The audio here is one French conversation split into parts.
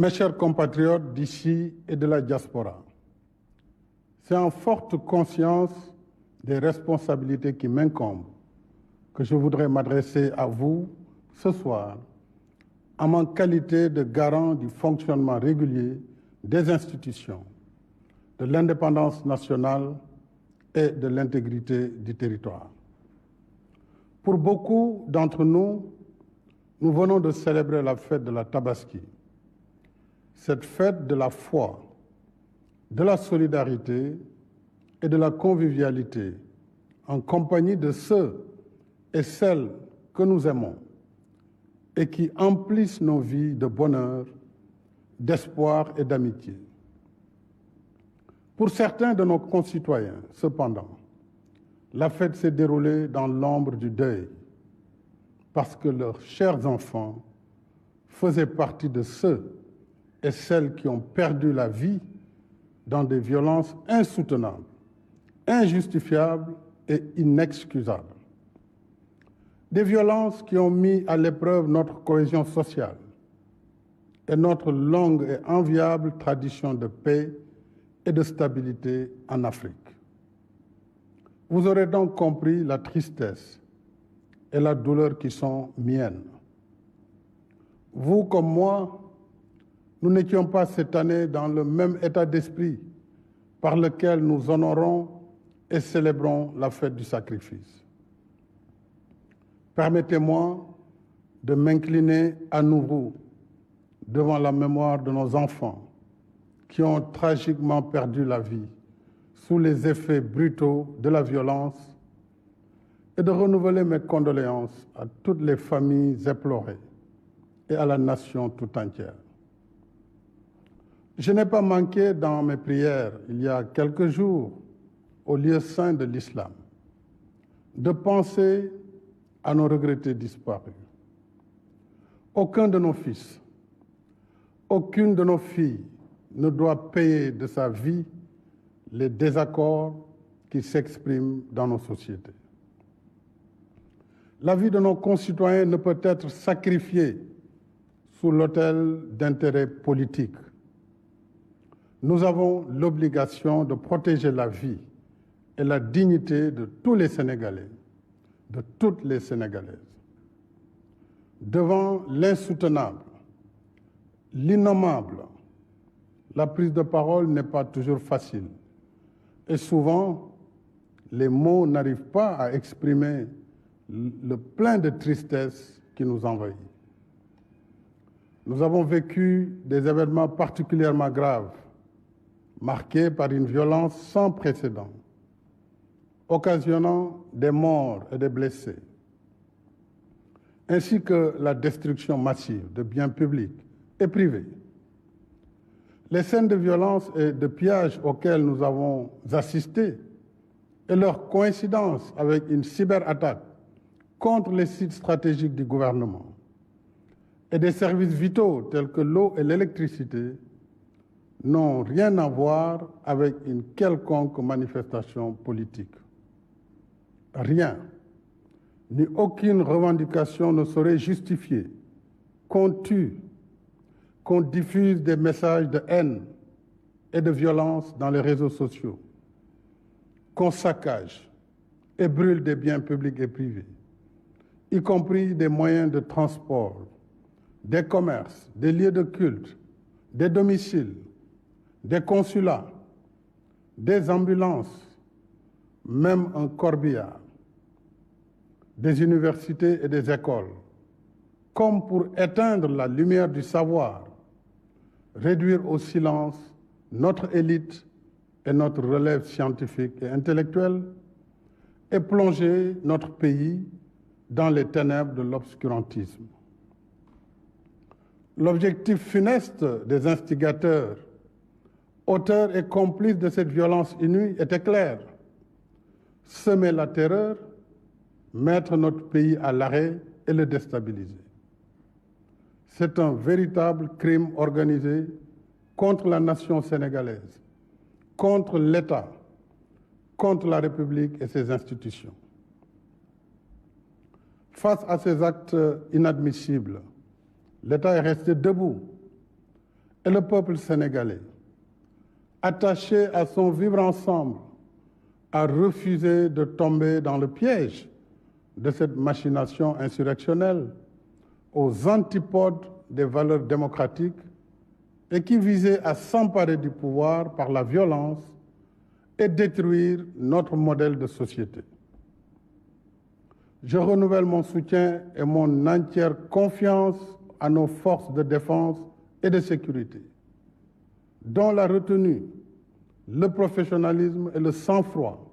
Mes chers compatriotes d'ici et de la diaspora, c'est en forte conscience des responsabilités qui m'incombent que je voudrais m'adresser à vous ce soir en ma qualité de garant du fonctionnement régulier des institutions, de l'indépendance nationale et de l'intégrité du territoire. Pour beaucoup d'entre nous, nous venons de célébrer la fête de la Tabaski, cette fête de la foi, de la solidarité et de la convivialité en compagnie de ceux et celles que nous aimons et qui emplissent nos vies de bonheur, d'espoir et d'amitié. Pour certains de nos concitoyens, cependant, la fête s'est déroulée dans l'ombre du deuil parce que leurs chers enfants faisaient partie de ceux et celles qui ont perdu la vie dans des violences insoutenables, injustifiables et inexcusables. Des violences qui ont mis à l'épreuve notre cohésion sociale et notre longue et enviable tradition de paix et de stabilité en Afrique. Vous aurez donc compris la tristesse et la douleur qui sont miennes. Vous comme moi, nous n'étions pas cette année dans le même état d'esprit par lequel nous honorons et célébrons la fête du sacrifice. Permettez-moi de m'incliner à nouveau devant la mémoire de nos enfants qui ont tragiquement perdu la vie sous les effets brutaux de la violence et de renouveler mes condoléances à toutes les familles éplorées et à la nation tout entière. Je n'ai pas manqué dans mes prières, il y a quelques jours, au lieu saint de l'islam, de penser à nos regrettés disparus. Aucun de nos fils, aucune de nos filles ne doit payer de sa vie les désaccords qui s'expriment dans nos sociétés. La vie de nos concitoyens ne peut être sacrifiée sous l'autel d'intérêts politiques. Nous avons l'obligation de protéger la vie et la dignité de tous les Sénégalais, de toutes les Sénégalaises. Devant l'insoutenable, l'innommable, la prise de parole n'est pas toujours facile. Et souvent, les mots n'arrivent pas à exprimer le plein de tristesse qui nous envahit. Nous avons vécu des événements particulièrement graves, marqués par une violence sans précédent, occasionnant des morts et des blessés, ainsi que la destruction massive de biens publics et privés. Les scènes de violence et de pillage auxquelles nous avons assisté et leur coïncidence avec une cyberattaque contre les sites stratégiques du gouvernement et des services vitaux tels que l'eau et l'électricité n'ont rien à voir avec une quelconque manifestation politique. Rien, ni aucune revendication ne saurait justifier qu'on tue, qu'on diffuse des messages de haine et de violence dans les réseaux sociaux, qu'on saccage et brûle des biens publics et privés, y compris des moyens de transport, des commerces, des lieux de culte, des domiciles, des consulats, des ambulances, même un corbillard, des universités et des écoles, comme pour éteindre la lumière du savoir, réduire au silence notre élite et notre relève scientifique et intellectuelle, et plonger notre pays dans les ténèbres de l'obscurantisme. L'objectif funeste des instigateurs, auteurs et complices de cette violence inouïe était clair: semer la terreur, mettre notre pays à l'arrêt et le déstabiliser. C'est un véritable crime organisé contre la nation sénégalaise, contre l'État, contre la République et ses institutions. Face à ces actes inadmissibles, l'État est resté debout et le peuple sénégalais, attaché à son vivre ensemble, a refusé de tomber dans le piège de cette machination insurrectionnelle aux antipodes des valeurs démocratiques et qui visait à s'emparer du pouvoir par la violence et détruire notre modèle de société. Je renouvelle mon soutien et mon entière confiance à nos forces de défense et de sécurité, dont la retenue, le professionnalisme et le sang-froid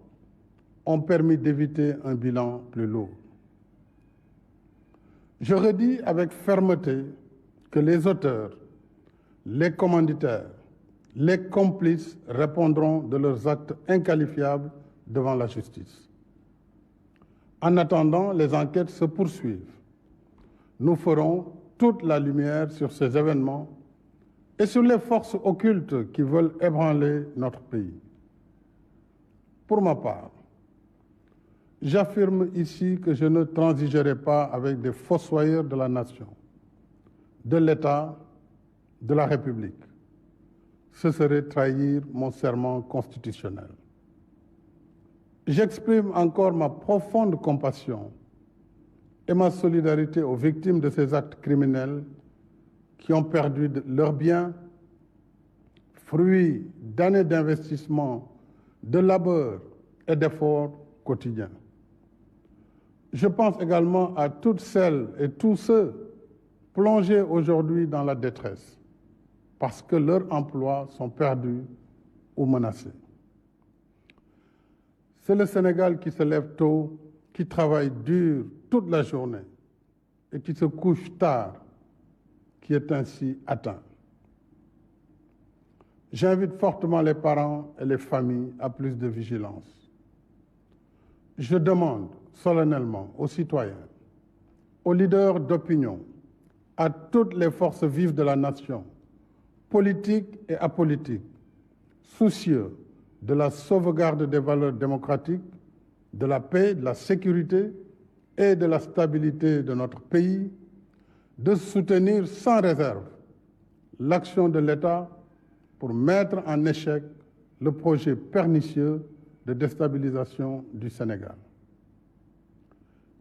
ont permis d'éviter un bilan plus lourd. Je redis avec fermeté que les auteurs, les commanditaires, les complices répondront de leurs actes inqualifiables devant la justice. En attendant, les enquêtes se poursuivent. Nous ferons toute la lumière sur ces événements et sur les forces occultes qui veulent ébranler notre pays. Pour ma part, j'affirme ici que je ne transigerai pas avec des fossoyeurs de la nation, de l'État, de la République. Ce serait trahir mon serment constitutionnel. J'exprime encore ma profonde compassion et ma solidarité aux victimes de ces actes criminels qui ont perdu leurs biens, fruits d'années d'investissement, de labeur et d'efforts quotidiens. Je pense également à toutes celles et tous ceux plongés aujourd'hui dans la détresse parce que leurs emplois sont perdus ou menacés. C'est le Sénégal qui se lève tôt, qui travaille dur toute la journée et qui se couche tard, qui est ainsi atteint. J'invite fortement les parents et les familles à plus de vigilance. Je demande solennellement aux citoyens, aux leaders d'opinion, à toutes les forces vives de la nation, politiques et apolitiques, soucieux de la sauvegarde des valeurs démocratiques, de la paix, de la sécurité et de la stabilité de notre pays, de soutenir sans réserve l'action de l'État pour mettre en échec le projet pernicieux de déstabilisation du Sénégal.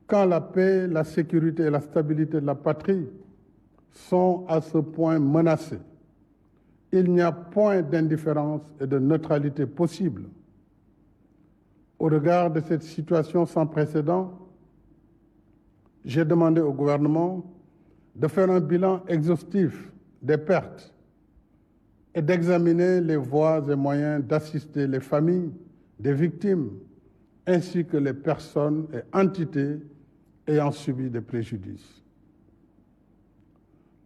Quand la paix, la sécurité et la stabilité de la patrie sont à ce point menacées, il n'y a point d'indifférence et de neutralité possible. Au regard de cette situation sans précédent, j'ai demandé au gouvernement de faire un bilan exhaustif des pertes et d'examiner les voies et moyens d'assister les familles des victimes ainsi que les personnes et entités ayant subi des préjudices.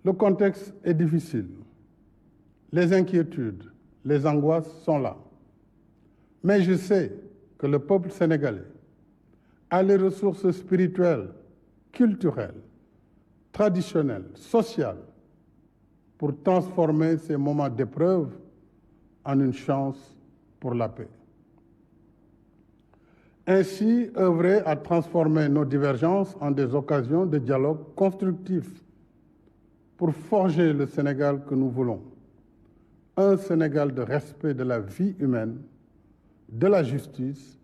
Le contexte est difficile. Les inquiétudes, les angoisses sont là. Mais je sais que le peuple sénégalais a les ressources spirituelles, culturelles, traditionnelles, sociales pour transformer ces moments d'épreuve en une chance pour la paix. Ainsi, œuvrer à transformer nos divergences en des occasions de dialogue constructif pour forger le Sénégal que nous voulons. Un Sénégal de respect de la vie humaine, de la justice,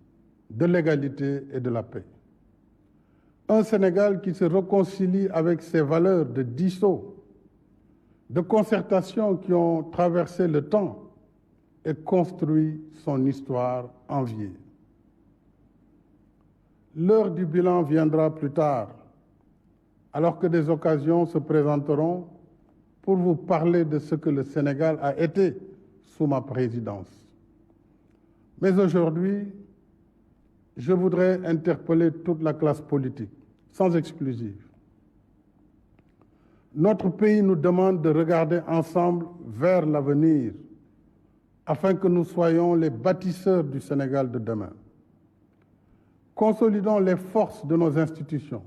de l'égalité et de la paix. Un Sénégal qui se réconcilie avec ses valeurs de dialogue, de concertation qui ont traversé le temps et construit son histoire enviée. L'heure du bilan viendra plus tard, alors que des occasions se présenteront pour vous parler de ce que le Sénégal a été sous ma présidence. Mais aujourd'hui, je voudrais interpeller toute la classe politique, sans exclusive. Notre pays nous demande de regarder ensemble vers l'avenir, afin que nous soyons les bâtisseurs du Sénégal de demain. Consolidons les forces de nos institutions,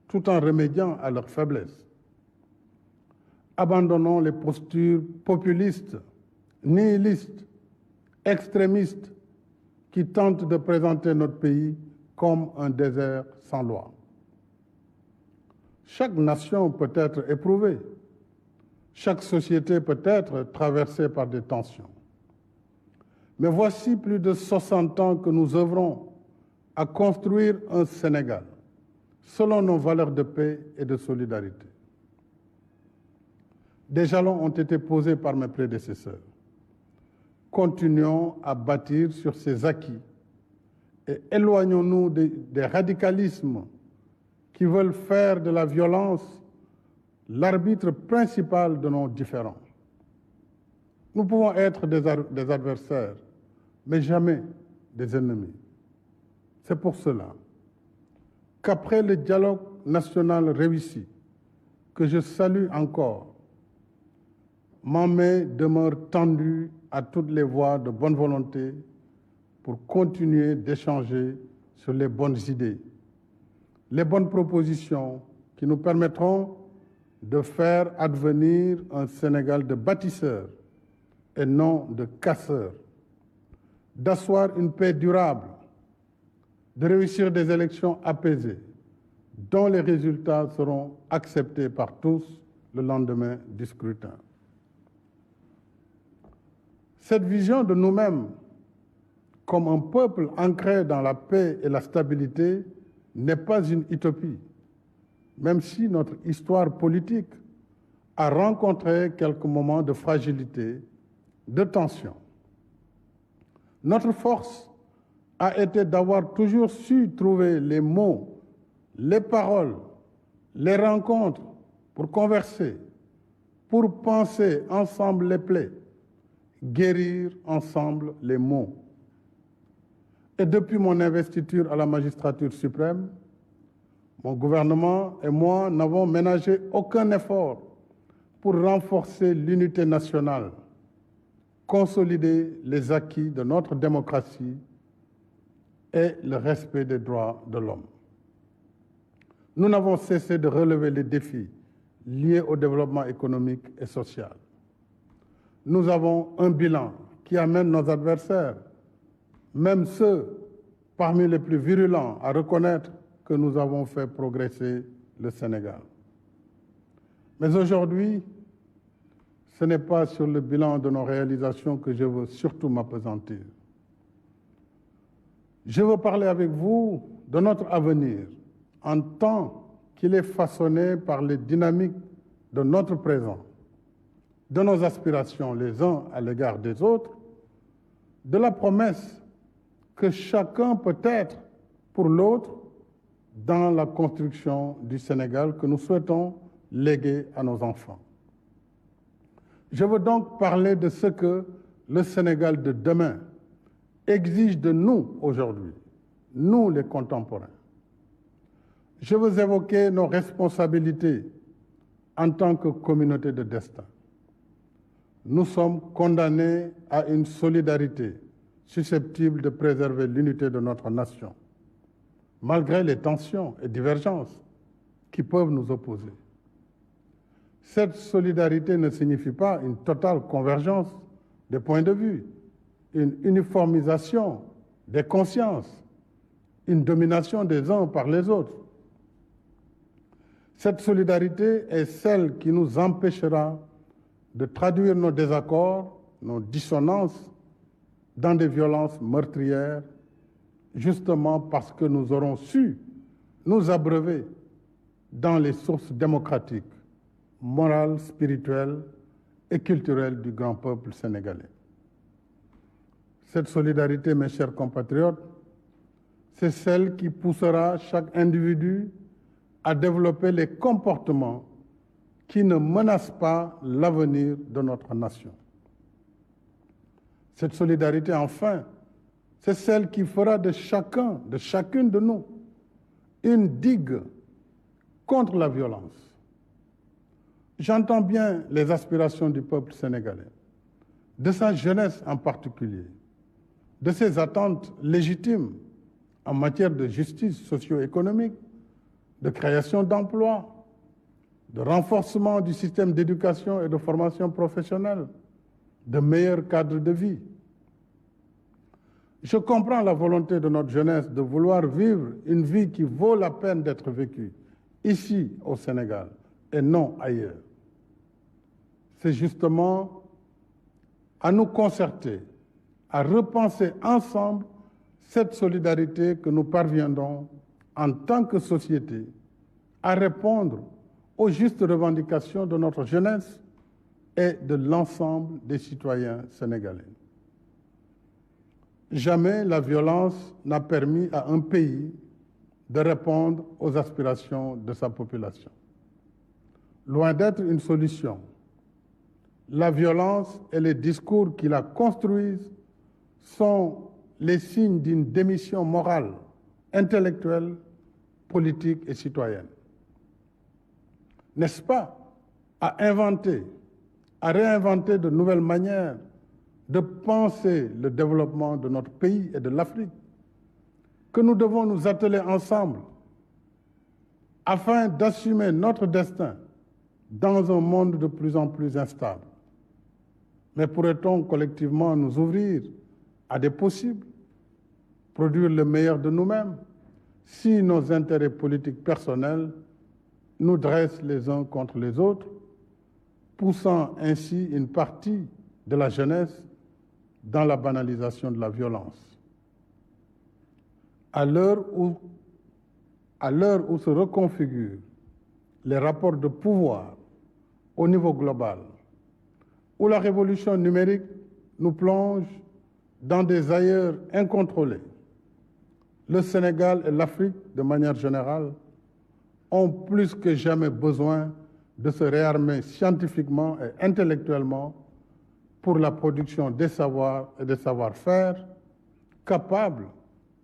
tout en remédiant à leurs faiblesses. Abandonnons les postures populistes, nihilistes, extrémistes, qui tentent de présenter notre pays comme un désert sans loi. Chaque nation peut être éprouvée. Chaque société peut être traversée par des tensions. Mais voici plus de 60 ans que nous œuvrons à construire un Sénégal selon nos valeurs de paix et de solidarité. Des jalons ont été posés par mes prédécesseurs. Continuons à bâtir sur ces acquis et éloignons-nous des radicalismes qui veulent faire de la violence l'arbitre principal de nos différends. Nous pouvons être des adversaires, mais jamais des ennemis. C'est pour cela qu'après le dialogue national réussi, que je salue encore, ma main demeure tendue à toutes les voies de bonne volonté pour continuer d'échanger sur les bonnes idées, les bonnes propositions qui nous permettront de faire advenir un Sénégal de bâtisseurs et non de casseurs, d'asseoir une paix durable, de réussir des élections apaisées, dont les résultats seront acceptés par tous le lendemain du scrutin. Cette vision de nous-mêmes comme un peuple ancré dans la paix et la stabilité n'est pas une utopie, même si notre histoire politique a rencontré quelques moments de fragilité, de tension. Notre force a été d'avoir toujours su trouver les mots, les paroles, les rencontres pour converser, pour penser ensemble les plaies, guérir ensemble les maux. Et depuis mon investiture à la magistrature suprême, mon gouvernement et moi n'avons ménagé aucun effort pour renforcer l'unité nationale, consolider les acquis de notre démocratie et le respect des droits de l'homme. Nous n'avons cessé de relever les défis liés au développement économique et social. Nous avons un bilan qui amène nos adversaires, même ceux parmi les plus virulents, à reconnaître que nous avons fait progresser le Sénégal. Mais aujourd'hui, ce n'est pas sur le bilan de nos réalisations que je veux surtout m'appesantir. Je veux parler avec vous de notre avenir en tant qu'il est façonné par les dynamiques de notre présent, de nos aspirations les uns à l'égard des autres, de la promesse que chacun peut être pour l'autre dans la construction du Sénégal que nous souhaitons léguer à nos enfants. Je veux donc parler de ce que le Sénégal de demain exige de nous aujourd'hui, nous les contemporains. Je veux évoquer nos responsabilités en tant que communauté de destin. Nous sommes condamnés à une solidarité susceptible de préserver l'unité de notre nation, malgré les tensions et divergences qui peuvent nous opposer. Cette solidarité ne signifie pas une totale convergence des points de vue, une uniformisation des consciences, une domination des uns par les autres. Cette solidarité est celle qui nous empêchera de traduire nos désaccords, nos dissonances dans des violences meurtrières, justement parce que nous aurons su nous abreuver dans les sources démocratiques, morales, spirituelles et culturelles du grand peuple sénégalais. Cette solidarité, mes chers compatriotes, c'est celle qui poussera chaque individu à développer les comportements qui ne menacent pas l'avenir de notre nation. Cette solidarité, enfin, c'est celle qui fera de chacun, de chacune de nous, une digue contre la violence. J'entends bien les aspirations du peuple sénégalais, de sa jeunesse en particulier, de ses attentes légitimes en matière de justice socio-économique, de création d'emplois, de renforcement du système d'éducation et de formation professionnelle, de meilleurs cadres de vie. Je comprends la volonté de notre jeunesse de vouloir vivre une vie qui vaut la peine d'être vécue, ici au Sénégal, et non ailleurs. c'est justement à nous concerter, à repenser ensemble cette solidarité que nous parviendrons en tant que société à répondre aux justes revendications de notre jeunesse et de l'ensemble des citoyens sénégalais. Jamais la violence n'a permis à un pays de répondre aux aspirations de sa population. Loin d'être une solution, la violence et les discours qui la construisent sont les signes d'une démission morale, intellectuelle, politique et citoyenne. N'est-ce pas à réinventer de nouvelles manières de penser le développement de notre pays et de l'Afrique que nous devons nous atteler ensemble afin d'assumer notre destin dans un monde de plus en plus instable. Mais pourrait-on collectivement nous ouvrir à des possibles, produire le meilleur de nous-mêmes, si nos intérêts politiques personnels nous dressent les uns contre les autres, poussant ainsi une partie de la jeunesse dans la banalisation de la violence. À l'heure où se reconfigurent les rapports de pouvoir au niveau global, où la révolution numérique nous plonge dans des ailleurs incontrôlés, le Sénégal et l'Afrique, de manière générale, ont plus que jamais besoin de se réarmer scientifiquement et intellectuellement pour la production des savoirs et des savoir-faire capables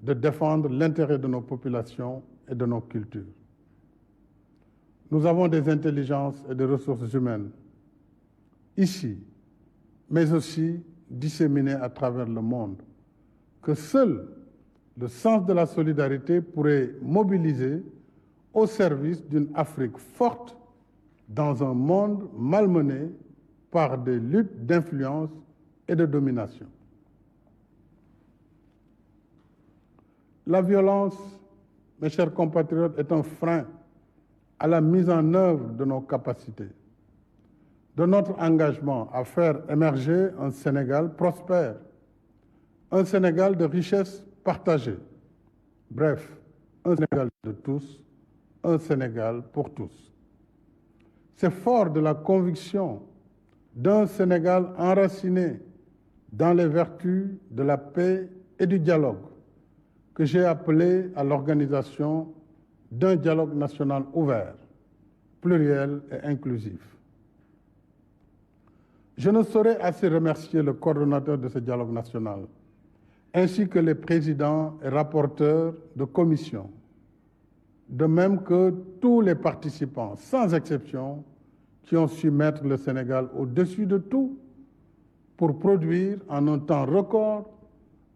de défendre l'intérêt de nos populations et de nos cultures. Nous avons des intelligences et des ressources humaines ici, mais aussi disséminées à travers le monde, que seul le sens de la solidarité pourrait mobiliser au service d'une Afrique forte dans un monde malmené par des luttes d'influence et de domination. La violence, mes chers compatriotes, est un frein à la mise en œuvre de nos capacités, de notre engagement à faire émerger un Sénégal prospère, un Sénégal de richesse partagée. Bref, un Sénégal de tous, un Sénégal pour tous. C'est fort de la conviction d'un Sénégal enraciné dans les vertus de la paix et du dialogue que j'ai appelé à l'organisation d'un dialogue national ouvert, pluriel et inclusif. Je ne saurais assez remercier le coordonnateur de ce dialogue national, ainsi que les présidents et rapporteurs de commission, de même que tous les participants, sans exception, qui ont su mettre le Sénégal au-dessus de tout pour produire en un temps record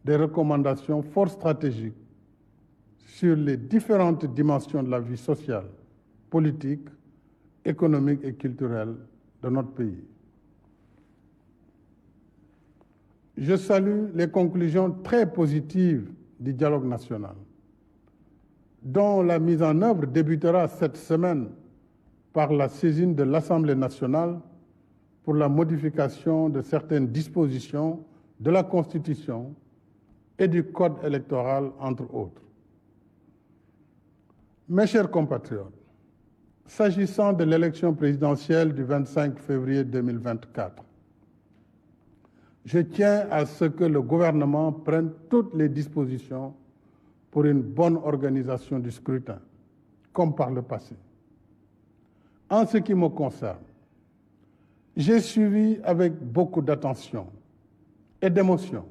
des recommandations fort stratégiques sur les différentes dimensions de la vie sociale, politique, économique et culturelle de notre pays. Je salue les conclusions très positives du dialogue national, dont la mise en œuvre débutera cette semaine par la saisine de l'Assemblée nationale pour la modification de certaines dispositions de la Constitution et du Code électoral, entre autres. Mes chers compatriotes, s'agissant de l'élection présidentielle du 25 février 2024, je tiens à ce que le gouvernement prenne toutes les dispositions pour une bonne organisation du scrutin, comme par le passé. En ce qui me concerne, j'ai suivi avec beaucoup d'attention et d'émotion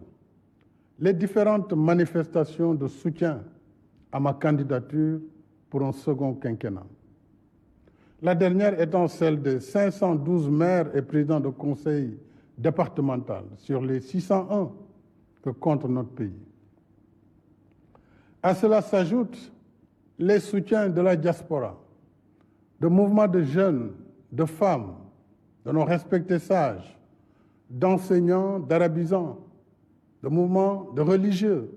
les différentes manifestations de soutien à ma candidature pour un second quinquennat. La dernière étant celle des 512 maires et présidents de conseil départemental sur les 601 que compte notre pays. À cela s'ajoutent les soutiens de la diaspora, de mouvements de jeunes, de femmes, de nos respectés sages, d'enseignants, d'arabisants, de mouvements de religieux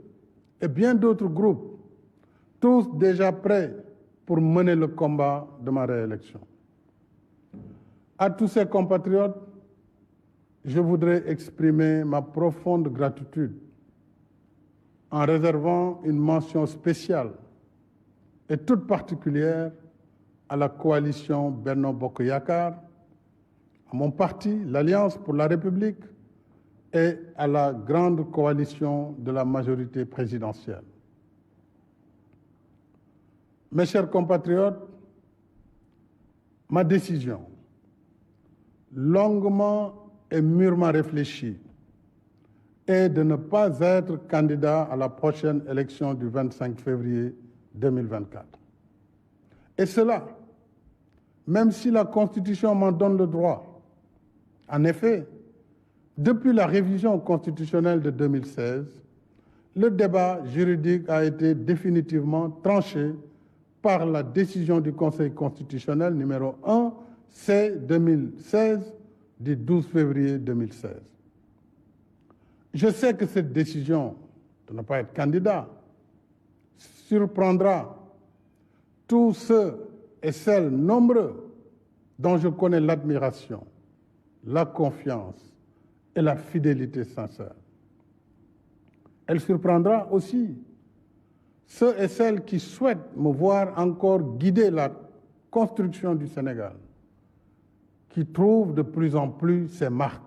et bien d'autres groupes, tous déjà prêts pour mener le combat de ma réélection. À tous ces compatriotes, je voudrais exprimer ma profonde gratitude en réservant une mention spéciale et toute particulière à la coalition Benno Bokk Yakaar, à mon parti, l'Alliance pour la République, et à la grande coalition de la majorité présidentielle. Mes chers compatriotes, ma décision, longuement et mûrement réfléchie, est de ne pas être candidat à la prochaine élection du 25 février 2024. Et cela, même si la Constitution m'en donne le droit. En effet, depuis la révision constitutionnelle de 2016, le débat juridique a été définitivement tranché par la décision du Conseil constitutionnel numéro 1 C-2016 du 12 février 2016. Je sais que cette décision de ne pas être candidat surprendra tous ceux et celles nombreux dont je connais l'admiration, la confiance et la fidélité sincère. Elle surprendra aussi ceux et celles qui souhaitent me voir encore guider la construction du Sénégal, qui trouvent de plus en plus ses marques.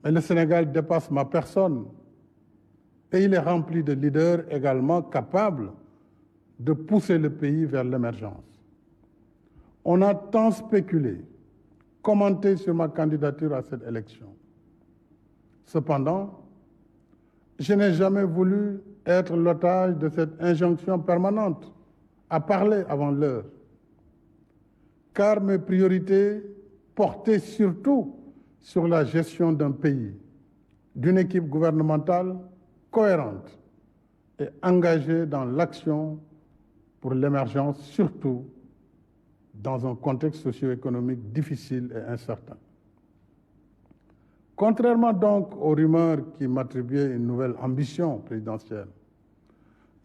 Mais le Sénégal dépasse ma personne et il est rempli de leaders également capables de pousser le pays vers l'émergence. On a tant spéculé, commenté sur ma candidature à cette élection. Cependant, je n'ai jamais voulu être l'otage de cette injonction permanente à parler avant l'heure, car mes priorités portaient surtout sur la gestion d'un pays, d'une équipe gouvernementale cohérente et engagée dans l'action pour l'émergence, surtout dans un contexte socio-économique difficile et incertain. Contrairement donc aux rumeurs qui m'attribuaient une nouvelle ambition présidentielle,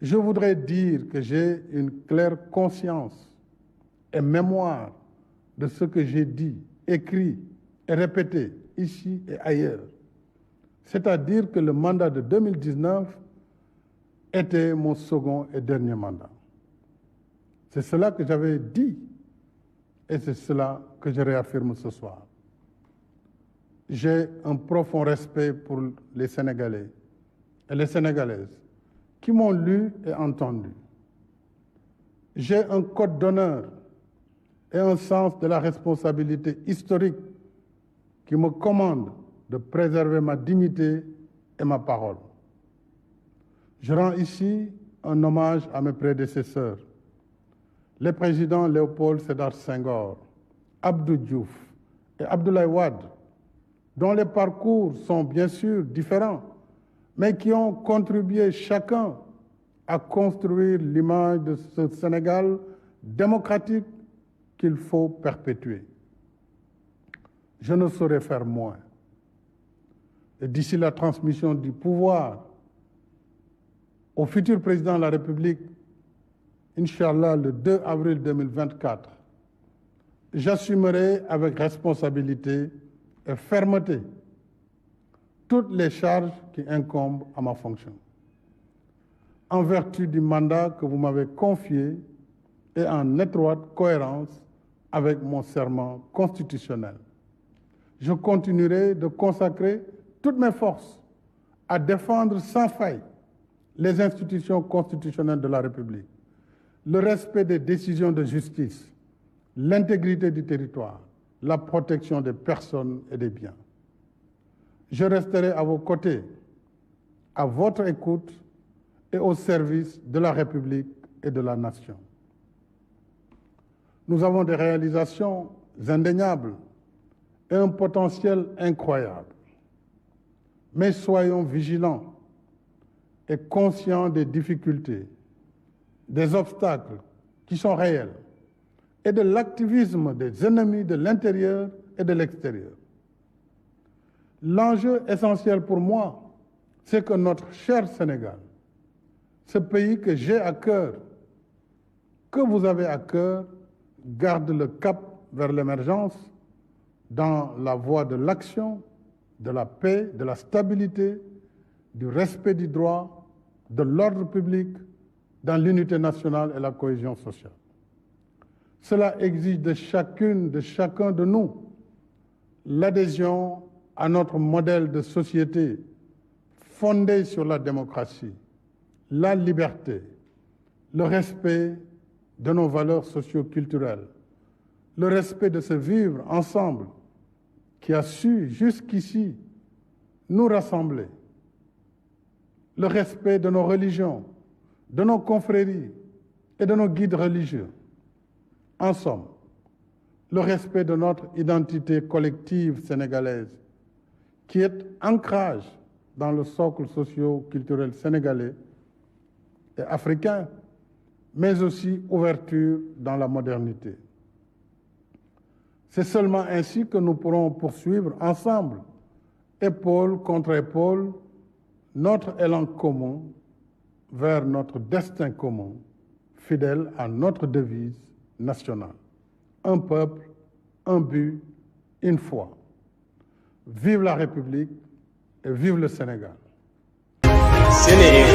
je voudrais dire que j'ai une claire conscience et mémoire de ce que j'ai dit, écrit et répété ici et ailleurs. C'est-à-dire que le mandat de 2019 était mon second et dernier mandat. C'est cela que j'avais dit et c'est cela que je réaffirme ce soir. J'ai un profond respect pour les Sénégalais et les Sénégalaises qui m'ont lu et entendu. J'ai un code d'honneur et un sens de la responsabilité historique qui me commande de préserver ma dignité et ma parole. Je rends ici un hommage à mes prédécesseurs, les présidents Léopold Sédar Senghor, Abdou Diouf et Abdoulaye Wade, dont les parcours sont bien sûr différents, mais qui ont contribué chacun à construire l'image de ce Sénégal démocratique qu'il faut perpétuer. Je ne saurais faire moins. Et d'ici la transmission du pouvoir au futur président de la République, Inch'Allah, le 2 avril 2024, j'assumerai avec responsabilité et fermeté toutes les charges qui incombent à ma fonction, en vertu du mandat que vous m'avez confié et en étroite cohérence avec mon serment constitutionnel. Je continuerai de consacrer toutes mes forces à défendre sans faille les institutions constitutionnelles de la République, le respect des décisions de justice, l'intégrité du territoire, la protection des personnes et des biens. Je resterai à vos côtés, à votre écoute et au service de la République et de la nation. Nous avons des réalisations indéniables et un potentiel incroyable. Mais soyons vigilants et conscients des difficultés, des obstacles qui sont réels et de l'activisme des ennemis de l'intérieur et de l'extérieur. L'enjeu essentiel pour moi, c'est que notre cher Sénégal, ce pays que j'ai à cœur, que vous avez à cœur, garde le cap vers l'émergence, dans la voie de l'action, de la paix, de la stabilité, du respect du droit, de l'ordre public, dans l'unité nationale et la cohésion sociale. Cela exige de chacune, de chacun de nous, l'adhésion à notre modèle de société fondé sur la démocratie, la liberté, le respect de nos valeurs socio-culturelles, le respect de ce vivre ensemble qui a su jusqu'ici nous rassembler, le respect de nos religions, de nos confréries et de nos guides religieux. En somme, le respect de notre identité collective sénégalaise, qui est ancrage dans le socle socio-culturel sénégalais et africain, mais aussi ouverture dans la modernité. C'est seulement ainsi que nous pourrons poursuivre ensemble, épaule contre épaule, notre élan commun vers notre destin commun, fidèle à notre devise nationale. Un peuple, un but, une foi. Vive la République et vive le Sénégal. Sénégal.